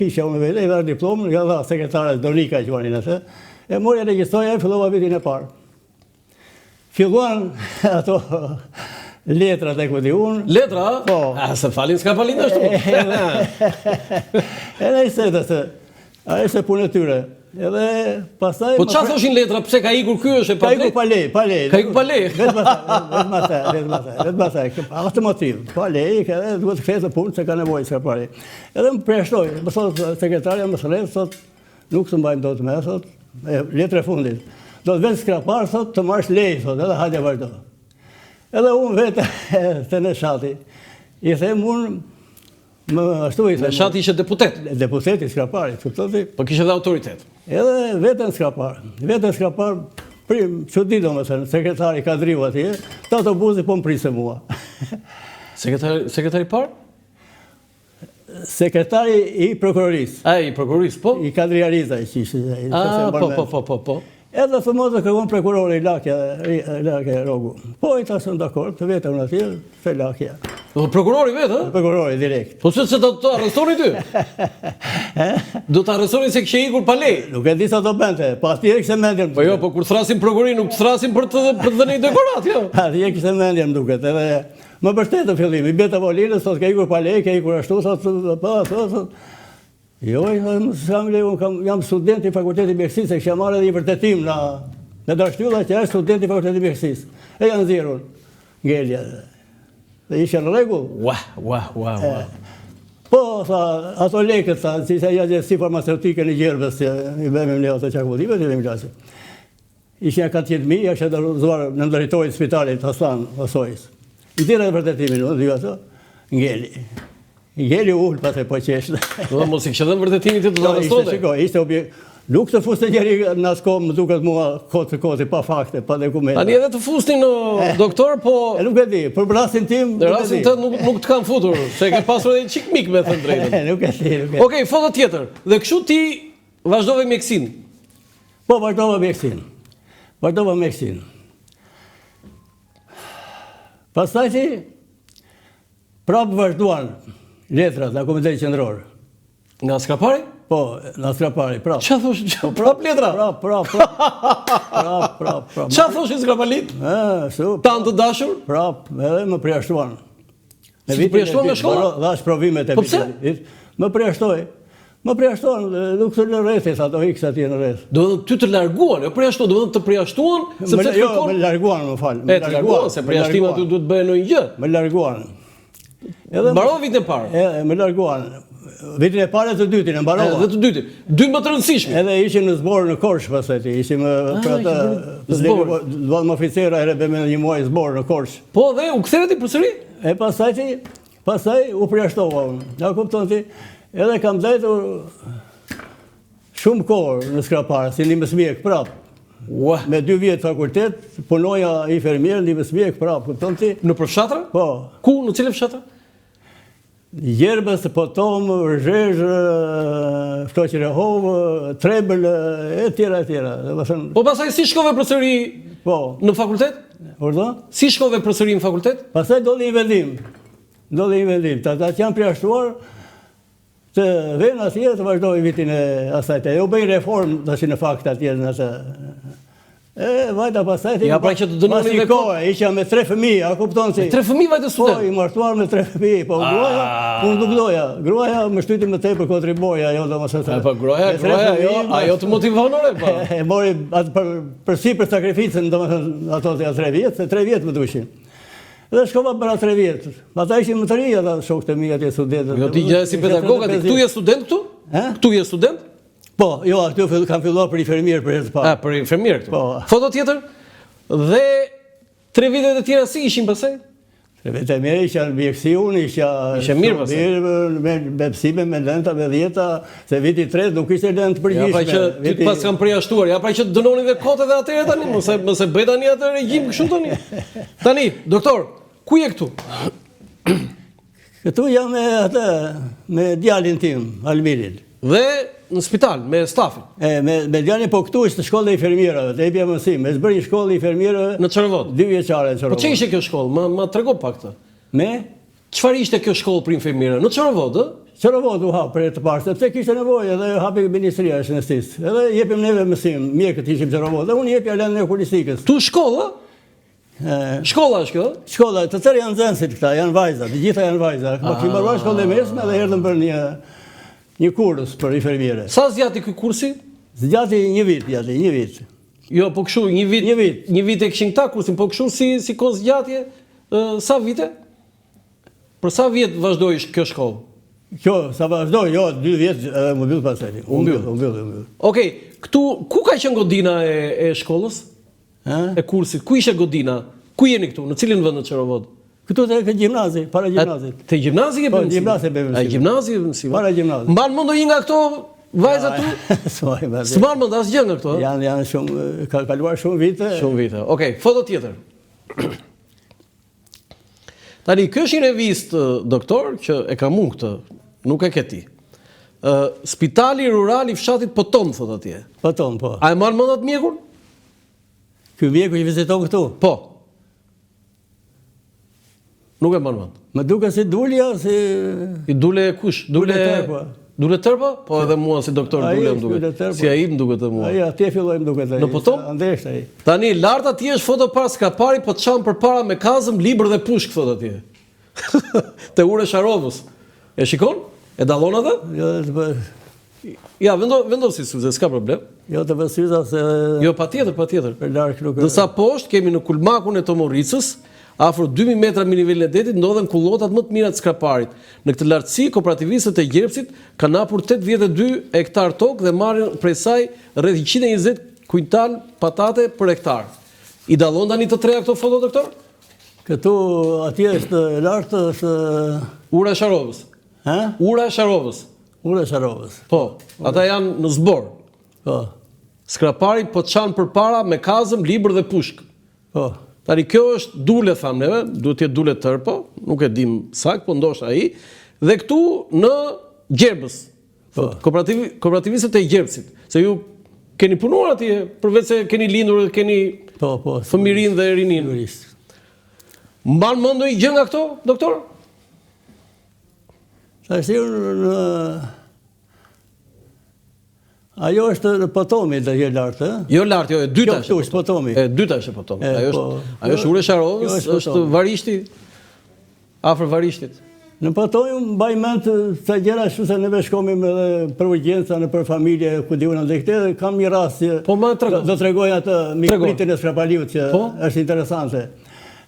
pisha unë vetë, i dha diplomën, ja dha sekretare Donika quanin atë, e mori regjistroj, fillova vitin e parë. Filluan ato letrat e ku di unë. Letra? Po. Se falin s'ka palin ashtu. Edhe i setë se, a e se punë e tyre. Edhe pastaj... Po qa thoshin letra, pse ka ikur ky është e pa Ka ikur pa lej. Ka ikur pa lej? Vetëm asaj. Atë motiv. Pa lej, edhe duhet të kthehet në punë, se ka nevojë s'ka pari. Edhe më preshtoj, më thot sekretarja, më thret, thot, nuk të mbajmë dot me, thot, letra e fundit. Do të vend skrapar, thot, të marrësh lej, thot, edhe hajde vazhdo. Edhe unë vetë të në shati, i them unë, ashtu i them. Në shati ishe deputet? Deputeti skrapari, kuptoti? Po kishe dhe autoritet? Edhe vetën skrapar, që di do më thënë, sekretari ka driu atje, të autobusi po më prisë mua. Sekretari parë? Sekretari i prokurorisë. I prokurorisë, po? I Kadriariza i qishë. Po. Edhe thëmozë kërgon prokurori lakja Rogu. Po i tasën dakord, të vetëm në atje, se lakja. Prokurori vetë, ha? Prokurori, direkt. Po se do të arrestoni ty? Do të arrestoni se kështë ikur pa lej? Nuk e di sa do bente, pa atje kështë mendjen. Po jo, po kur thrasin prokurorin, nuk të thrasin për të dhënë i dekorat, jo? Atje kështë mendjen duket, edhe më bështetë të fillim, i beta volinës, sot ka ikur pa lej, ka ikur ashtu, sot, jo, jam student i Fakultetit Mjekësisë, e kësha marrë edhe i vërtetim në dashtylla që është student i Fakultetit Mjekësisë. E janë zirun, ngelja. Dhe ishe në regull. Ua. Po, ato lekët, si se si farmaceutike në gjerbës, i bëjmë në ato qakudive, të bëjmë qasë. Ishe 400.000, ishe dërzuar në drejtorit spitalit Haslan Osojës. I tira e vërtetimin, dhe ato, ngeli. Ngeli ullë, pas e po qeshtë. Mos i kështë dhe në vërtetimit të arrestonde? Ishte objekt. Nuk të fuste njeri në asko më duket mua kote, pa fakte, pa dokumenta. Tani edhe të fustin në doktor, po... Nuk e di, për rastin tim... Në rastin të nuk të kam futur, se ke pasur edhe qik mik me thënë drejtën. Nuk e di. Okej, foto tjetër. Dhe kështu ti vazhdove mjekësinë? Po, vazhdova mjekësinë. Pastaj ti, prapë vazhduan letrat në Komitetin Qendror. Nga skrapari? Po, nga skrapari, prapë. Qa thosh? Prapë letra? Prapë. Qa thosh i skrapalit? Tanë të dashur? Prapë, edhe më preashtuan. Si të preashtuan nga shkolla? Dhash provimet e po pse? Më preashtuan, nuk të në rrethis, ato x atje në rreth. Do dhe ty të larguan, jo preashtuan, do dhe të preashtuan, sepse të Jo, me larguan, më falë. E, të larguan, se preashtima ty duhet bëhe në një gjë. Me larguan. Mbarova vitin e parë? Me larguan. Vitin e parë e të dytin, e mbarova. Dhe të dytin. Dy më të rëndësishme. Edhe ishim në zborë në Korçë, paseti. Ishim për ata... Dvalëm oficera e rebe me një muaj zborë në Korçë. Po, dhe u këthere ti përsëri? E pasaj u preashtova unë. Ja kupton ti, edhe kam dhejtur shumë kohë në skrapar, si një mësmjek prapë. Me 2 vjetë fakultet, punoja i fermjerë, një mësmjek prapë, kupton ti? Në përfshatra? Po. Ku, në cilë fshatra? Gjerbës, Potom, Rëzhezhë, Ftoqërehovë, Trebël, e tjera. Po pasaj si shkove përsëri në fakultet? Urdo? Si shkove përsëri në fakultet? Pasaj doli i vendim. Ta që janë preashtuar, të venë atje të vazhdoj vitin e asajte. U bëj reform të që në fakt atje në të... Vajta pasajte... Ja pra që të dënoni dhe kohë? Isha me 3 fëmijë, a kupton si... 3 fëmijë vajtë student? Po, i martuar me 3 fëmijë, po gruaja, unë nuk doja. Gruaja më shtyti më tej për kontriboja, ajo do më sëtë. Po, gruaja, ajo të motivonore, po. E mori përsi për sakrificën, do më thënë ato të 3 vjetë, se 3 vjetë më dushin. Dhe shkova për 3 vjetë. Ata ishin më të rinj, ata shokët e mi atje studentët. Jo, ti gjë si pedagogat, këtu je student këtu? Këtu je student? Po, jo, këtu kam filluar për infermier për herë të parë. Për infermier këtu. Po. Foto tjetër? Dhe 3 vitet e tjera si ishin pasaj? 3 vitet e mire isha në mjekësi unë, ishe mirë pasaj? Me mësime, me lenta, me dhjeta, se viti 3 nuk ishte lent përgjishme. Ja pra që ty të pas kam preashtuar, ja pra që të dënoni dhe kote dhe atere tani, mëse bëj tani atë regjim kështu tani. Tani, doktor, ku je këtu? Këtu jam me djalin tim, Almirin. Dhe në spital, me stafin? Me djalin, po këtu ishte shkolla e infermierave, të epja mësim, e zbërë një shkolla e infermierave... Në Çerevod? 2 vjeçare në Çerevod. Po që ishte kjo shkollë? Ma trego pak të. Me? Çfarë ishte kjo shkollë për infermierë? Në Çerevod, ë? Qerovod u hap për të parë, sepse kishte nevojë edhe hapi Ministria e Shëndetësisë. Edhe jepim neve mësim, mjekët ishim Qerovod, dhe unë jepja lëndën e okulistikës. Tu shkolla? Shkolla është kjo? Shkolla, të tërë janë nxënësit këta, janë vajza, të gjitha janë vajza. Po kemi mbaruar shkollën e mesme dhe erdhëm për një kurs për infermiere. Sa zgjati ky kursi? Zgjati një vit. Jo, po kështu, një vit e kishin këta kursin, po kështu si kohë zgjatje, sa vite? Për sa vjet vazhdoi kjo shkollë? Kjo, sa vazhdoi, jo, 2 vjet edhe më mbyll pastaj. U mbyll. Okej, këtu ku ka qenë godina e shkollës? E kursit, ku ishte godina? Ku jeni këtu? Në cilin vend në Qerovod? Këtu te gjimnazi, para gjimnazit. Te gjimnazi ke Po, bën? gjimnazi e bëjmë. Gjimnazi, para gjimnazit. Mban mend ndonjë nga këto vajza tu? S'mban mend asgjë nga këto? Janë shumë, ka kaluar shumë vite. Shumë vite. Okej, foto tjetër. Tani, kjo është një revistë, doktor, që e kam unë këtë, nuk e ke ti. Spitali Rural i fshatit Poton, thot atje. Poton, po. A e marrë mend atë mjekun? Ky mjeku që viziton këtu? Po. Nuk e marrë mend. Më duke si dulja, si... I dule kush? Dule tërpa. Dule tërpa? Po edhe mua si doktor dule më duket. Si ai më duket edhe mua. Ai atje filloi më duket ai. Në Poton? Andesh ai. Tani lart atje është foto para skapari, po çan përpara me kazëm, libër dhe pushk thot atje. Te Ure Sharovës. E shikon? E dallon atë? Jo, ja, vendosi syze, s'ka problem. Jo të vësyza se... Jo, patjetër. Për larg nuk... Dërsa poshtë kemi në kulmakun e Tomorricës, afro 2000 metra mbi nivelin e detit, ndodhen kullotat më të mira të skraparit. Në këtë lartësi, kooperativistët e Gjerpsit kanë hapur 82 hektar tokë dhe marrin prej saj rreth 120 kuintal patate për hektar. I dallon tani të treja këto foto, doktor? Këtu atje është lartë, është... Ura e Sharovës. Ura e Sharovës. Ura e Sharovës. Po, ata janë në zbor. Po. Skrapari po çan përpara me kazëm, libër dhe pushk. Po. Tani kjo është dule, thamë neve, duhet të jetë dule tërpo, nuk e dim sakt, po ndoshta ai. Dhe këtu në Gjerbës. Po. Kooperativistët e Gjerbësit. Se ju keni punuar atje, përveç se keni lindur dhe keni fëmirin dhe rinin. Mban mend ndonjë gjë nga këto, doktor? Tash ajo është në Potomi dhe je lartë, Jo lartë, jo, e dyta është. Kjo është Potomi. E dyta është Potomi. Ajo është Ure Sharovës, është Varishti, afër Varishtit. Në Potomi mbaj mend sa gjëra ashtu se neve shkomim edhe për urgjenca në për familje ku diun ndaj këtej dhe kam një rast që do t'rregoj atë mikpritin e Skrapaliut që është interesante.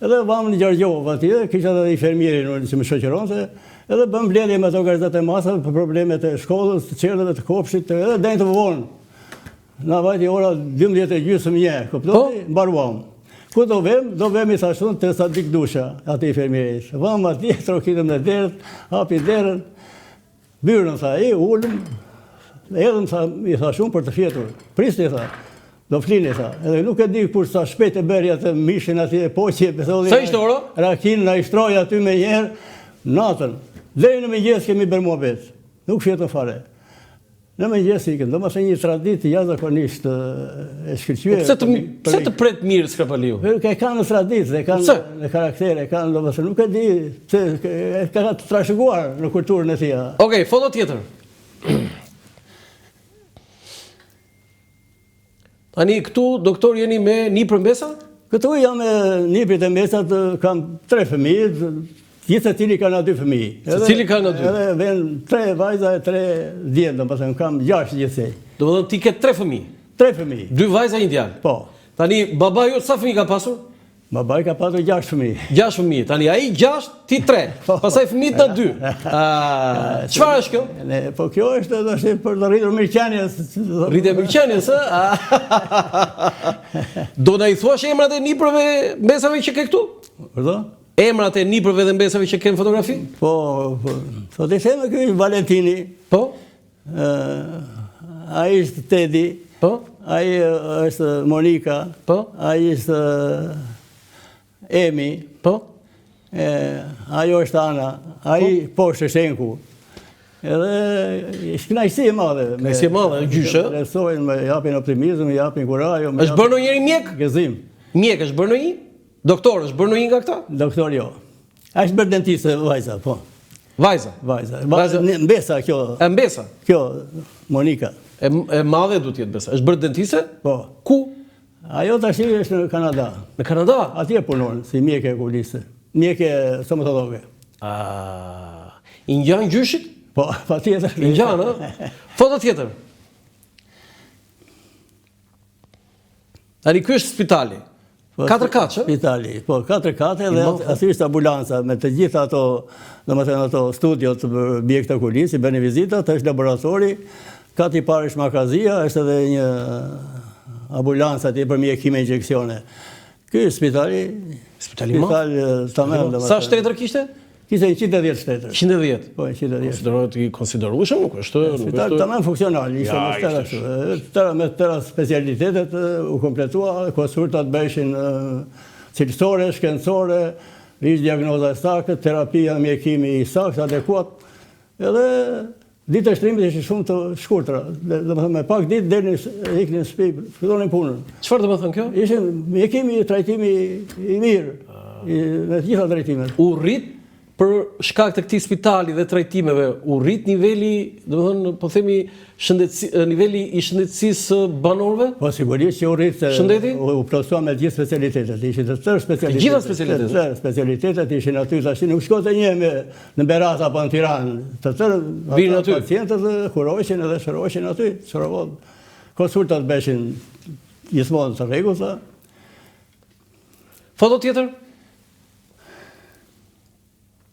Edhe vam në Gjargjov atje, kisha edhe infermierin që më shoqëronte. Edhe bëm vlerje me ato gazetat e masave për problemet e shkollës, të qerdheve të kopshtit, edhe dajnë të vonë. Na vajti ora 12:30, kuptoni? Mbaruam. Ku do vemi thashun te Sadik Dusha, atë infermierit. Vam atje, trokitëm në derë, hapi derën, byrën tha, ulëm, edhëm tha, i thashun për të fjetur. Pristi tha, do flini tha. Edhe nuk e di kur sa shpejt e bëri atë mishin atje poqje, sa ishte ora? Rakin na i shtroi aty me njerë, natën. Deri në mëngjes kemi bërë muhabet. Nuk fjetën fare. Në mëngjes ikën, domethënë një traditë jashtëzakonisht e shkëlqyer. Pse të pret mirë Skrapaliu? Ka kanë në traditë, kanë në karakter, kanë domethënë nuk e di pse ka të trashëguar në kulturën e tij. Okej, foto tjetër. Tani këtu doktor jeni me nipër mbesa? Këtu jam me niprit e mesat, kam 3 fëmijë. Gjithë e cili ka në 2 fëmijë. Secili ka në 2. Edhe vjen 3 vajza e 3 djemtë, domethënë kam 6 gjithsej. Domethënë ti ke 3 fëmijë. 3 fëmijë. 2 vajza e 1 djalë. Po. Tani baba ju sa fëmijë ka pasur? Babai ka pasur 6 fëmijë. 6 fëmijë. Tani ai 6, ti 3. Pastaj fëmijët na 2. Çfarë është kjo? Po kjo është për të rritur mirëqenies. Rritje mirëqenies, Do na I thuash emrat e nipërve mbesave që ke këtu? Pardon? Emrat e nipërve dhe mbesave që ken fotografi? Po, të të theme ky Valentini. Po? Ai është Tedi. Po? Ai është Monika. Po? Ai është Emi. Po? Ajo është Ana. Ai poshtë Shenku. Edhe kënaqësi e madhe. Kënaqësi e madhe, gjyshe. Besojnë, më japin optimizëm, më japin kurajë. Është bërë ndonjëri mjek? Gëzim. Mjek është bërë ndonjë? Doktor është bërë ndonjë nga këta? Doktor jo. Është bërë dentiste vajza, po. Vajza. Mbesa kjo. E Mbesa. Kjo, Monika. E madhe duhet jetë Mbesa. Është bërë dentiste? Po. Ku? Ajo tash është në Kanada. Në Kanada? Atje punon, si mjeke okuliste. Mjeke stomatologe. I ngjan gjyshit? Po, patjetër. I ngjan, ë? Foto tjetër. Tani ky është spitali. 4 katë, Spitali, po 4 katë dhe aty është ambulanca me të gjitha ato, domethënë ato studiot mjek të okulisë, bëni vizita, është laboratori, kati i parë është makazia, është edhe një ambulancë aty për mjekime injeksione. Ky është spitali tamam. Sa shtetër kishte? Kishte 110 shtetër. 110. Po, 110. Konsiderohet i konsiderueshëm, nuk është. Spital tamam funksional, ishte me tëra specialitetet u kompletua, konsultat bëshin cilësore, shkencore, ish diagnoza e saktë, terapia, mjekimi i saktë, adekuat. Edhe ditë e shtrimit ishte shumë të shkurtra. Domethënë me pak ditë deri iknin në shtëpi, fillonin punën. Çfarë do të thënë kjo? Ishin mjekimi, trajtimi i mirë, me të gjitha drejtimet. U rrit për shkak të këtij spitali dhe trajtimeve, u rrit niveli, domethënë po themi niveli i shëndetësisë banorëve? Po sigurisht që u rrit. Shëndeti? U plotësua me gjithë specialitetet. Ishin të tërë specialitetet. Të gjitha specialitetet. Të tërë specialitetet ishin aty tash, nuk shkonte një në Berat apo në Tiranë. Të tërë pacientët kuroheshin edhe shëroheshin aty, shërohen. Konsultat bëshin gjithmonë të rregullta. Foto tjetër?